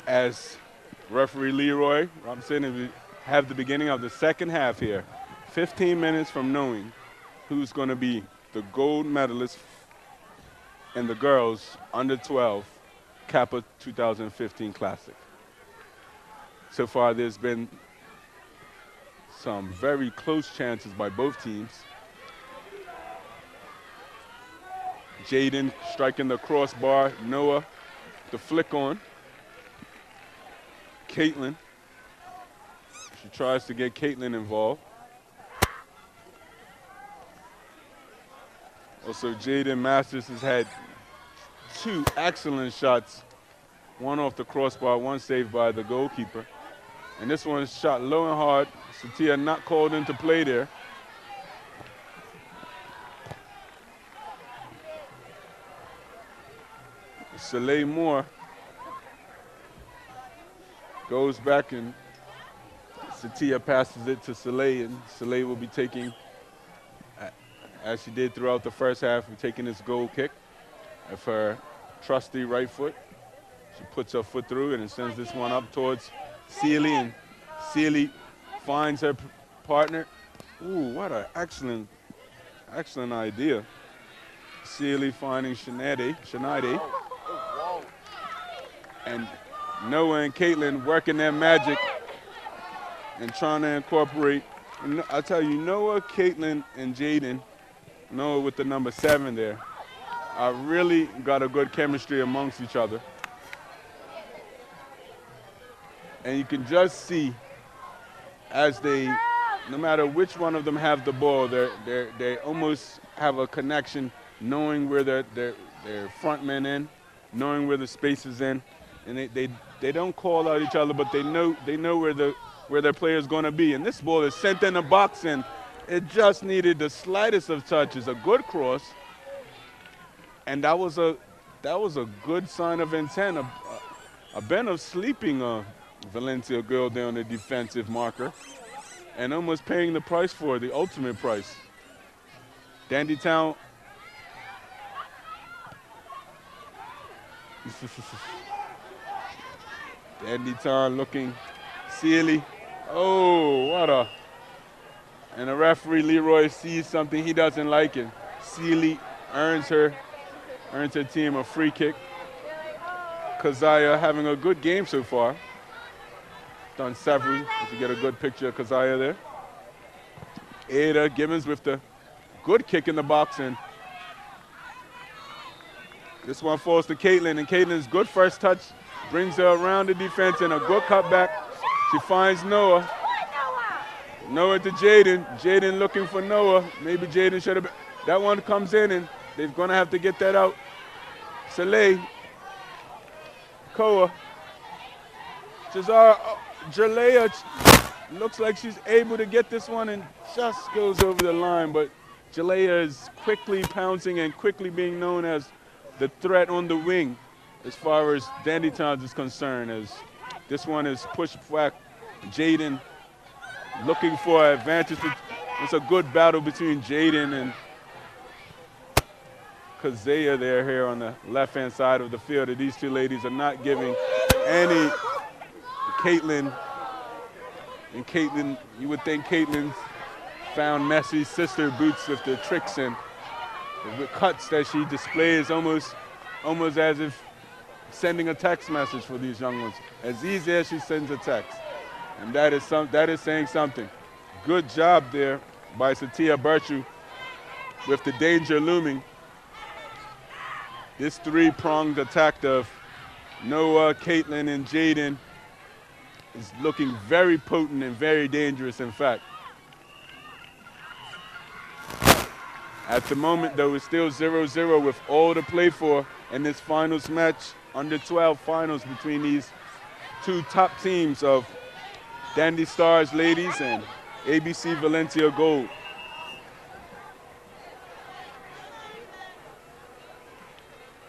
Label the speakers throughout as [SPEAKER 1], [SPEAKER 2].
[SPEAKER 1] as referee Leroy Robinson, and we have the beginning of the second half here. 15 minutes from knowing who's going to be the gold medalist in the girls under 12 Kappa 2015 Classic. So far, there's been some very close chances by both teams. Jaden striking the crossbar. Noah, the flick on. Caitlin. She tries to get Caitlin involved. Also, Jaden Masters has had two excellent shots. One off the crossbar, one saved by the goalkeeper. And this one is shot low and hard. Satia not called into play there. Soleil Moore goes back and Satia passes it to Soleil, and Soleil will be taking, as she did throughout the first half, taking this goal kick of her trusty right foot. She puts her foot through it and sends this one up towards Sealy, and Sealy finds her partner. Ooh, what an excellent idea. Sealy finding Shanaide. And Noah and Caitlin working their magic and trying to incorporate. And I tell you, Noah, Caitlin, and Jaden, Noah with the number 7 there, are really got a good chemistry amongst each other. And you can just see as they, no matter which one of them have the ball, they almost have a connection, knowing where their front men in, knowing where the space is in. And they don't call out each other, but they know where their player is going to be. And this ball is sent in the box, and it just needed the slightest of touches. A good cross, and that was a good sign of intent. A bit of sleeping Valencia girl there on the defensive marker, and almost paying the price for it, the ultimate price. Dandytown. Dandytown looking Sealy. Oh, what a. And the referee Leroy sees something he doesn't like, and Sealy earns her team a free kick. Kazaya having a good game so far. Done several, if you get a good picture of Kazaya there. Ada Gibbons with the good kick in the box, and this one falls to Caitlin, and Caitlin's good first touch brings her around the defense, and a good cutback. She finds Noah. Noah to Jaden. Jaden looking for Noah. Maybe Jaden should have been. That one comes in, and they're going to have to get that out. Soleil. Koa. Jalea looks like she's able to get this one and just goes over the line, but Jalea is quickly pouncing and quickly being known as the threat on the wing as far as Dandytown is concerned, as this one is pushed back. Jaden looking for an advantage. It's a good battle between Jaden and Kazaya there here on the left-hand side of the field. These two ladies are not giving any. Caitlin, you would think Caitlin found Messi's sister boots with the tricks and the cuts that she displays, almost as if sending a text message for these young ones. As easy as she sends a text. And that is saying something. Good job there by Satia Birchu with the danger looming. This three-pronged attack of Noah, Caitlin, and Jaden is looking very potent and very dangerous, in fact. At the moment, though, it's still 0-0 with all to play for in this finals match, under 12 finals between these two top teams of Dandy Stars ladies and ABC Valencia Gold.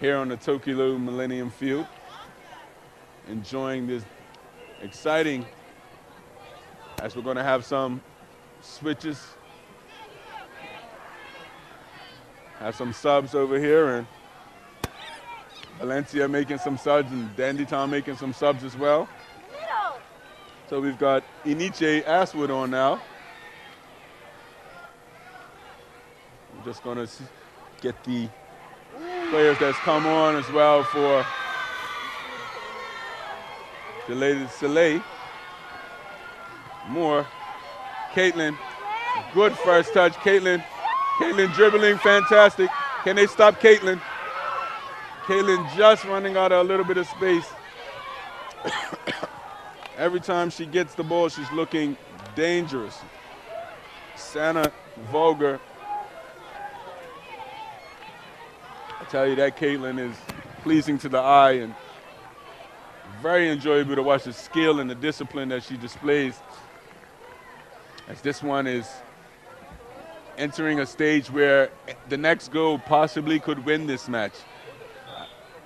[SPEAKER 1] Here on the Tokilo Millennium Field, enjoying this exciting, as we're going to have some switches, have some subs over here, and Valencia making some subs and Dandytown making some subs as well. So we've got Iniche Aswood on now. I'm just going to get the players that's come on as well for the lady Soleil. Moore, Caitlin, good first touch. Caitlin dribbling, fantastic. Can they stop Caitlin? Caitlin just running out of a little bit of space. Every time she gets the ball, she's looking dangerous. Santa Vulgar. I tell you, that Caitlin is pleasing to the eye and very enjoyable to watch the skill and the discipline that she displays. As this one is entering a stage where the next goal possibly could win this match.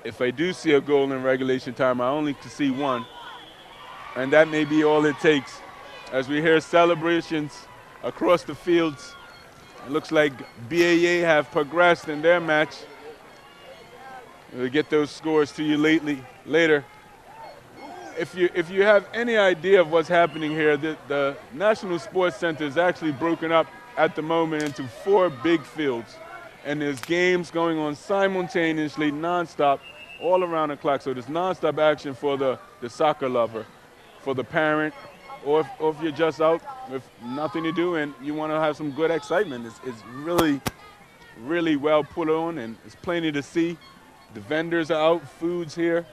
[SPEAKER 1] If I do see a goal in regulation time, I only can see one. And that may be all it takes. As we hear celebrations across the fields, it looks like BAA have progressed in their match. We'll get those scores to you later. If you have any idea of what's happening here, the National Sports Center is actually broken up at the moment into 4 big fields. And there's games going on simultaneously, nonstop, all around the clock. So there's nonstop action for the soccer lover, for the parent, or if you're just out with nothing to do and you want to have some good excitement. It's really, really well put on, and there's plenty to see. The vendors are out, food's here.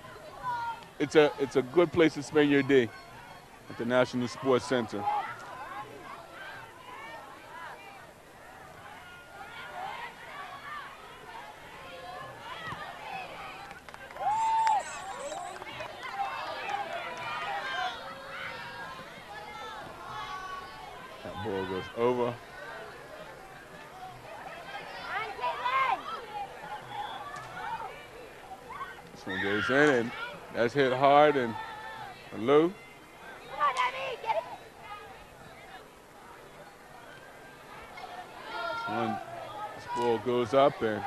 [SPEAKER 1] It's a good place to spend your day at the National Sports Center. That ball goes over. This one goes in, and that's hit hard and low. This ball goes up, and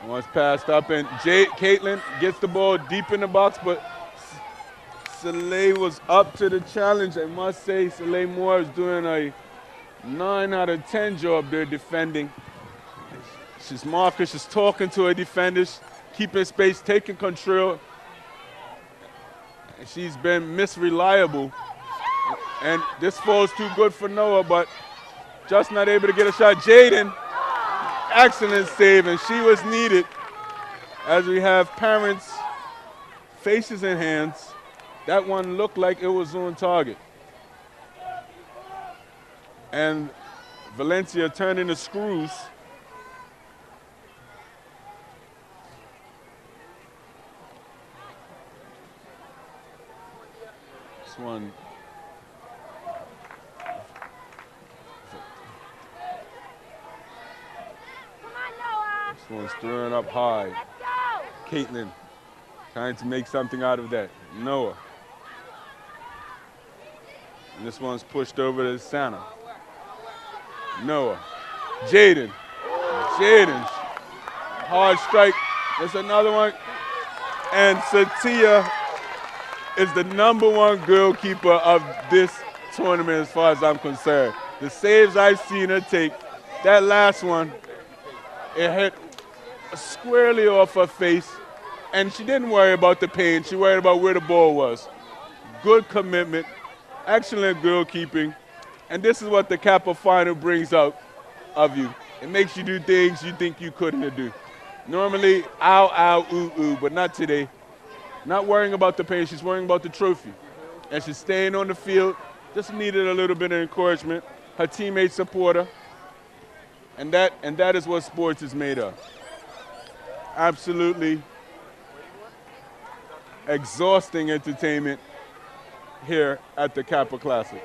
[SPEAKER 1] once passed up, and Caitlin gets the ball deep in the box, but Soleil was up to the challenge. I must say, Soleil Moore is doing a 9 out of 10 job there defending. She's marking, she's talking to her defenders, keeping space, taking control. She's been misreliable, and this falls too good for Noah, but just not able to get a shot. Jaden, excellent save, and she was needed as we have parents' faces and hands. That one looked like it was on target. And Valencia turning the screws. This one. This one's throwing up high. Caitlin trying to make something out of that. Noah. And this one's pushed over to Santa. Noah. Jaden. Hard strike. There's another one. And Satia is the #1 goalkeeper of this tournament as far as I'm concerned. The saves I've seen her take, that last one, it hit squarely off her face, and she didn't worry about the pain. She worried about where the ball was. Good commitment, excellent goalkeeping, and this is what the Kappa final brings out of you. It makes you do things you think you couldn't do. Normally, ow, ooh, ooh, but not today. Not worrying about the pain, she's worrying about the trophy. And she's staying on the field, just needed a little bit of encouragement. Her teammates support her, and that is what sports is made of. Absolutely exhausting entertainment here at the Kappa Classic.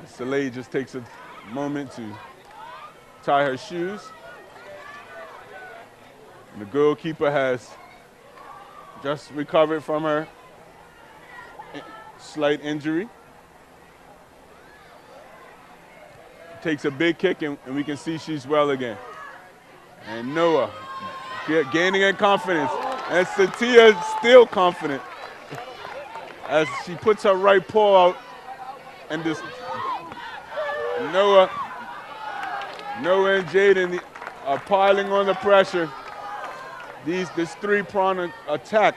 [SPEAKER 1] Soleil just takes a moment to tie her shoes. And the goalkeeper has just recovered from her slight injury. Takes a big kick, and we can see she's well again. And Noah gaining in confidence. And Satia still confident as she puts her right paw out and this Noah and Jaden are piling on the pressure. This three-pronged attack,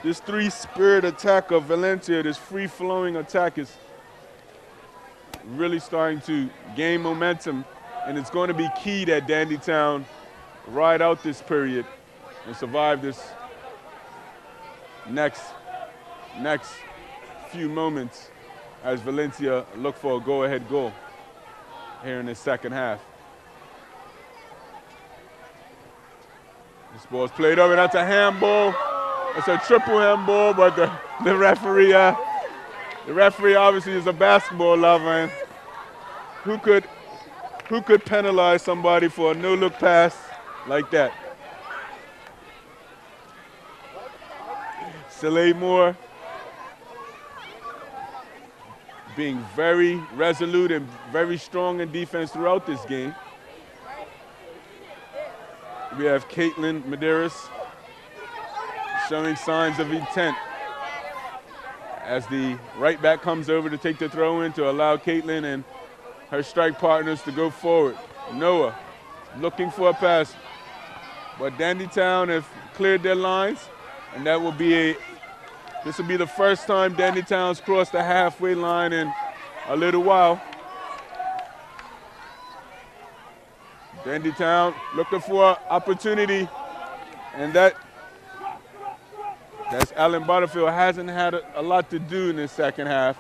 [SPEAKER 1] this three-spirit attack of Valencia, this free-flowing attack is really starting to gain momentum, and it's going to be key that Dandytown ride out this period and survive this next few moments as Valencia look for a go-ahead goal here in the second half. This ball's played over, that's a handball. It's a triple handball, but the referee obviously is a basketball lover, and who could penalize somebody for a no-look pass like that? Soleil Moore being very resolute and very strong in defense throughout this game. We have Caitlin Medeiros showing signs of intent as the right back comes over to take the throw in to allow Caitlin and her strike partners to go forward. Noah looking for a pass, but Dandytown have cleared their lines, and this will be the first time Dandytown's crossed the halfway line in a little while. Dandytown looking for opportunity, and that's Ellen Butterfield. Hasn't had a lot to do in the second half,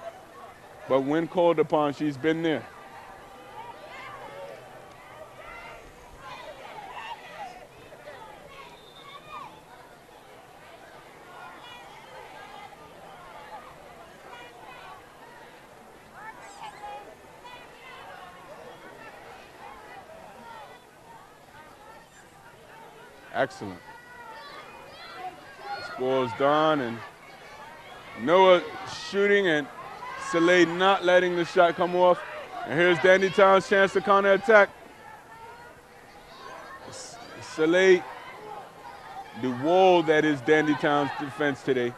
[SPEAKER 1] but when called upon, she's been there. Excellent. This ball is done, and Noah shooting and Soleil not letting the shot come off. And here's Dandytown's chance to counterattack. Soleil, the wall that is Dandytown's defense today.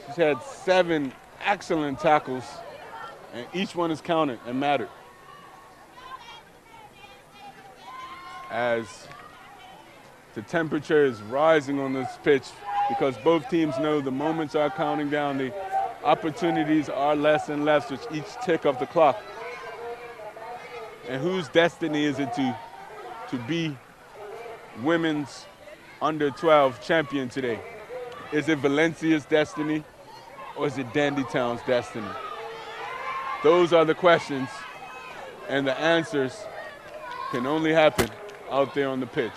[SPEAKER 1] She's had 7 excellent tackles, and each one is counted and mattered. As the temperature is rising on this pitch because both teams know the moments are counting down, the opportunities are less and less with each tick of the clock. And whose destiny is it to be women's under-12 champion today? Is it Valencia's destiny, or is it Dandytown's destiny? Those are the questions, and the answers can only happen out there on the pitch.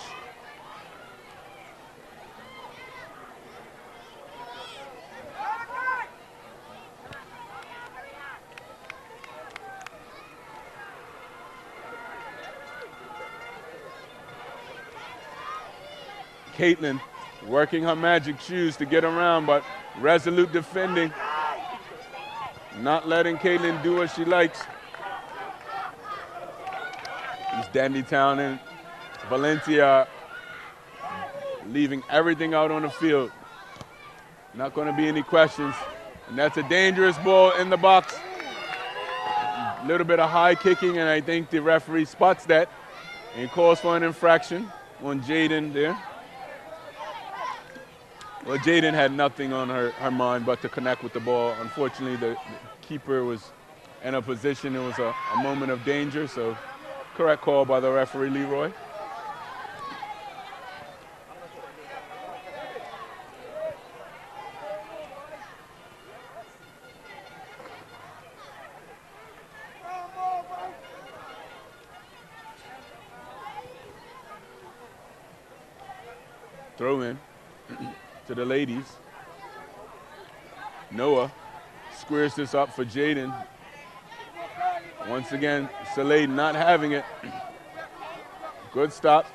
[SPEAKER 1] Caitlin working her magic shoes to get around, but resolute defending. Not letting Caitlin do what she likes. It's Dandytown and Valencia leaving everything out on the field. Not going to be any questions. And that's a dangerous ball in the box. A little bit of high kicking, and I think the referee spots that and calls for an infraction on Jaden there. Well, Jaden had nothing on her mind but to connect with the ball. Unfortunately, the keeper was in a position, it was a moment of danger, so correct call by the referee, Leroy. Throw in to the ladies. Noah squares this up for Jaden. Once again, Soleil not having it. Good stop,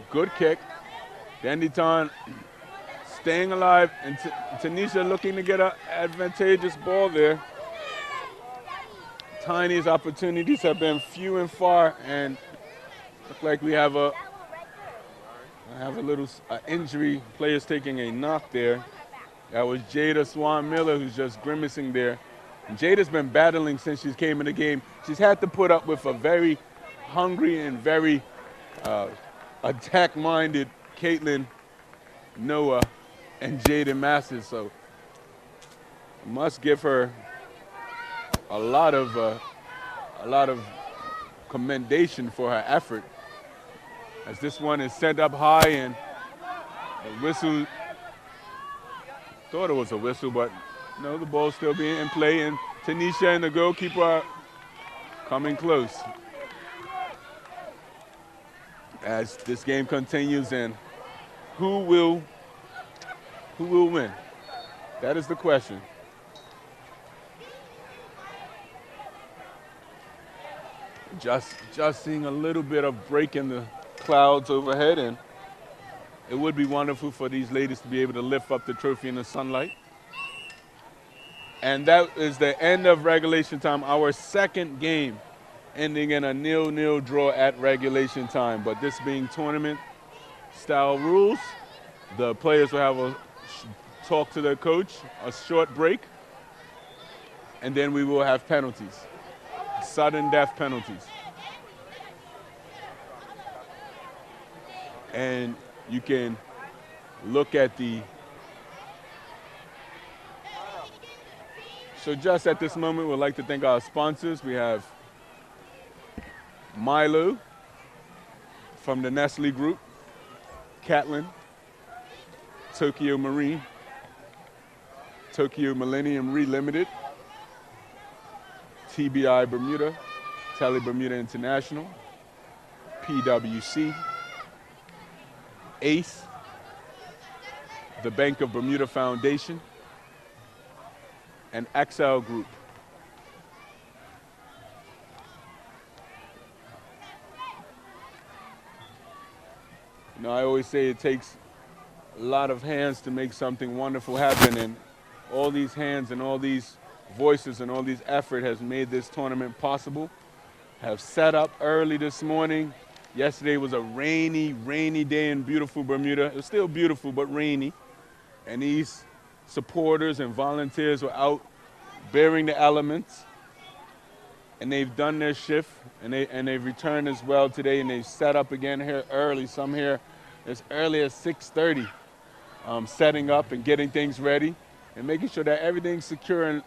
[SPEAKER 1] good kick. Dandytown staying alive, and Tanisha looking to get an advantageous ball there. Tiny's opportunities have been few and far, and look like we have a little injury. Players taking a knock there. That was Jada Swan Miller, who's just grimacing there. And Jada's been battling since she came in the game. She's had to put up with a very hungry and very attack-minded Caitlin, Noah, and Jaden Masters. So must give her a lot of commendation for her effort. As this one is sent up high, and the whistle, thought it was a whistle, but no, the ball's still being in play, and Tanisha and the goalkeeper are coming close. As this game continues, and who will win? That is the question. Just seeing a little bit of break in the clouds overhead, and it would be wonderful for these ladies to be able to lift up the trophy in the sunlight. And that is the end of regulation time, our second game ending in a 0-0 draw at regulation time. But this being tournament-style rules, the players will have a talk to their coach, a short break, and then we will have penalties, sudden death penalties. And you can look at so just at this moment, we'd like to thank our sponsors. We have Milo from the Nestle Group, Catlin, Tokyo Marine, Tokyo Millennium Relimited, TBI Bermuda, Tele Bermuda International, PwC, ACE, the Bank of Bermuda Foundation, and XL Group. You know, I always say it takes a lot of hands to make something wonderful happen, and all these hands and all these voices and all these effort has made this tournament possible. Have set up early this morning. Yesterday was a rainy day in beautiful Bermuda. It was still beautiful, but rainy. And these supporters and volunteers were out bearing the elements. And they've done their shift, and they've returned as well today, and they've set up again here early. Some here as early as 6:30, setting up and getting things ready and making sure that everything's secure and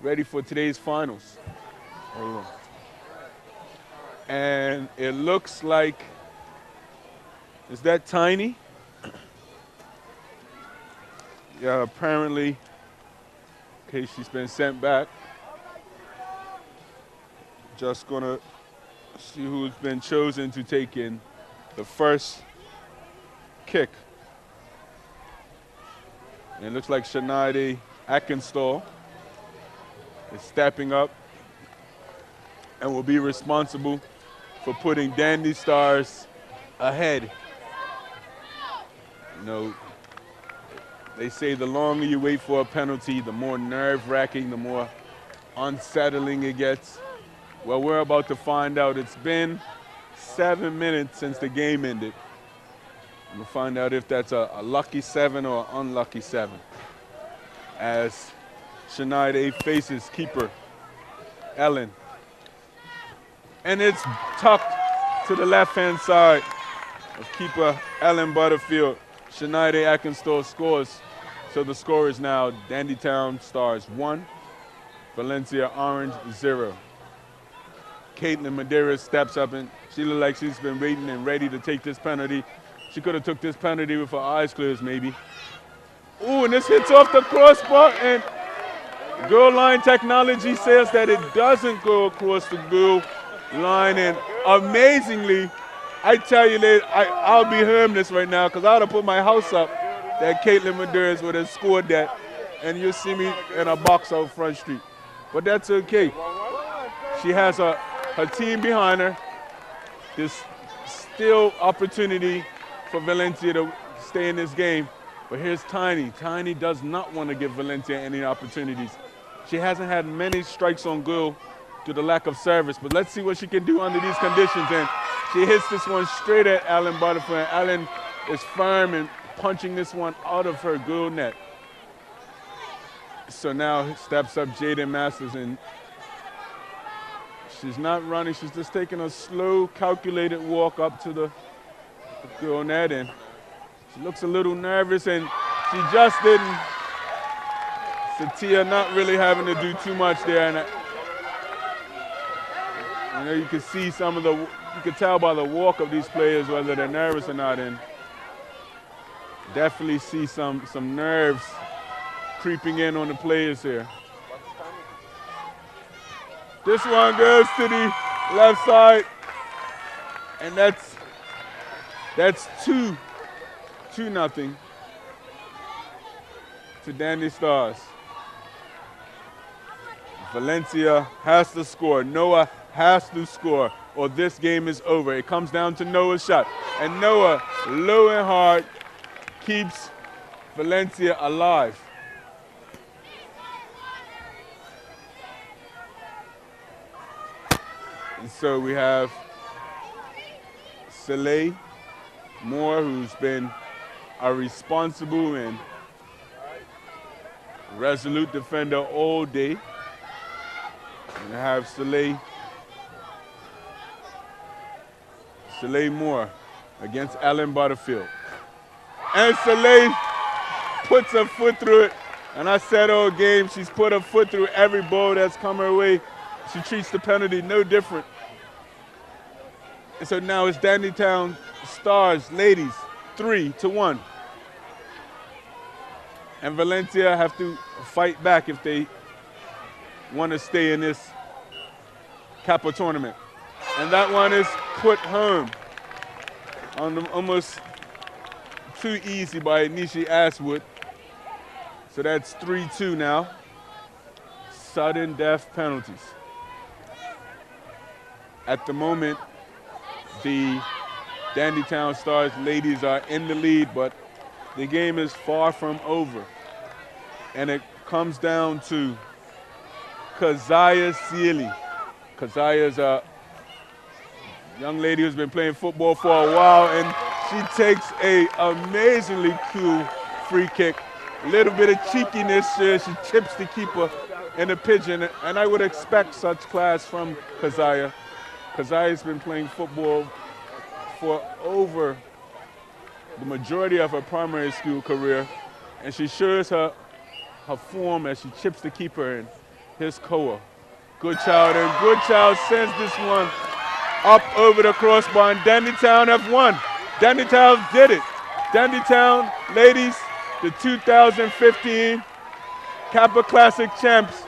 [SPEAKER 1] ready for today's finals. And it looks like, is that Tiny? Yeah, apparently, okay, she's been sent back. Just gonna see who's been chosen to take in the first kick. And it looks like Shanaide Akinstall is stepping up and will be responsible for putting Dandy Stars ahead. You know, they say the longer you wait for a penalty, the more nerve-wracking, the more unsettling it gets. Well, we're about to find out. It's been 7 minutes since the game ended. We'll find out if that's a lucky 7 or an unlucky 7. As Shanaide faces keeper Ellen. And it's tucked to the left-hand side of keeper Ellen Butterfield. Shanaide Akinstall scores. So the score is now Dandytown Stars 1, Valencia Orange 0. Caitlin Madeira steps up, and she looks like she's been waiting and ready to take this penalty. She could have took this penalty with her eyes closed, maybe. Ooh, and this hits off the crossbar, and goal line technology says that it doesn't go across the goal line. And amazingly, I tell you, I'll be harmless right now because I would have put my house up that Caitlin Madeira would have scored that, and you'll see me in a box out Front Street. But that's okay. She has her team behind her. There's still opportunity for Valencia to stay in this game. But here's Tiny. Tiny does not want to give Valencia any opportunities. She hasn't had many strikes on goal to the lack of service. But let's see what she can do under these conditions. And she hits this one straight at Allen Butterfield. Allen is firm and punching this one out of her goal net. So now steps up Jaden Masters, and she's not running. She's just taking a slow, calculated walk up to the goal net, and she looks a little nervous, and she just didn't. Satia not really having to do too much there, and you can see some of the, you can tell by the walk of these players whether they're nervous or not, and definitely see some nerves creeping in on the players here. This one goes to the left side, and that's 2-0 to Dandy Stars. Valencia has to score. Noah has to score, or this game is over. It comes down to Noah's shot, and Noah, low and hard, keeps Valencia alive. And so we have Soleil Moore, who's been a responsible and resolute defender all day. And I have Soleil Moore against Allen Butterfield. And Soleil puts her foot through it. And I said all game, she's put her foot through every ball that's come her way. She treats the penalty no different. And so now it's Dandytown Stars, ladies, 3-1. And Valencia have to fight back if they want to stay in this Kappa tournament. And that one is put home on almost too easy by Nishi Ashwood. So that's 3-2 now. Sudden death penalties. At the moment, the Dandytown Stars ladies are in the lead, but the game is far from over. And it comes down to Keziah Sealy. Keziah is a young lady who's been playing football for a while, and she takes a amazingly cool free kick. A little bit of cheekiness there. She chips the keeper in the pigeon, and I would expect such class from Keziah. Keziah's been playing football for over the majority of her primary school career, and she shows her form as she chips the keeper in. Here's Koa. Goodchild, and Goodchild sends this one up over the crossbar, and Dandytown have won. Dandytown did it. Dandytown ladies, the 2015 Kappa Classic champs.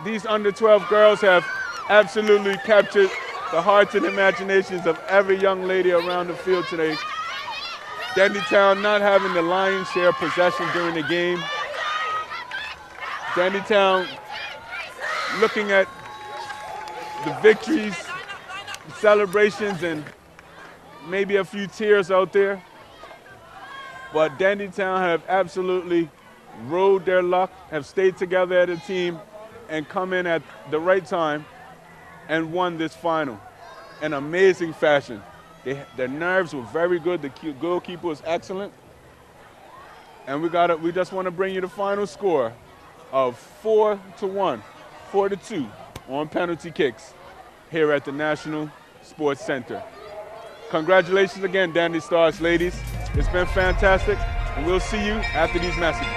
[SPEAKER 1] These under 12 girls have absolutely captured the hearts and imaginations of every young lady around the field today. Dandytown not having the lion's share of possession during the game. Dandytown looking at the victories, the celebrations, and maybe a few tears out there. But Dandytown have absolutely rode their luck, have stayed together as a team, and come in at the right time and won this final in amazing fashion. Their nerves were very good. The goalkeeper was excellent. And we just want to bring you the final score of 4-1, 4-2 on penalty kicks here at the National Sports Center. Congratulations again, Dandy Stars ladies. It's been fantastic, and we'll see you after these messages.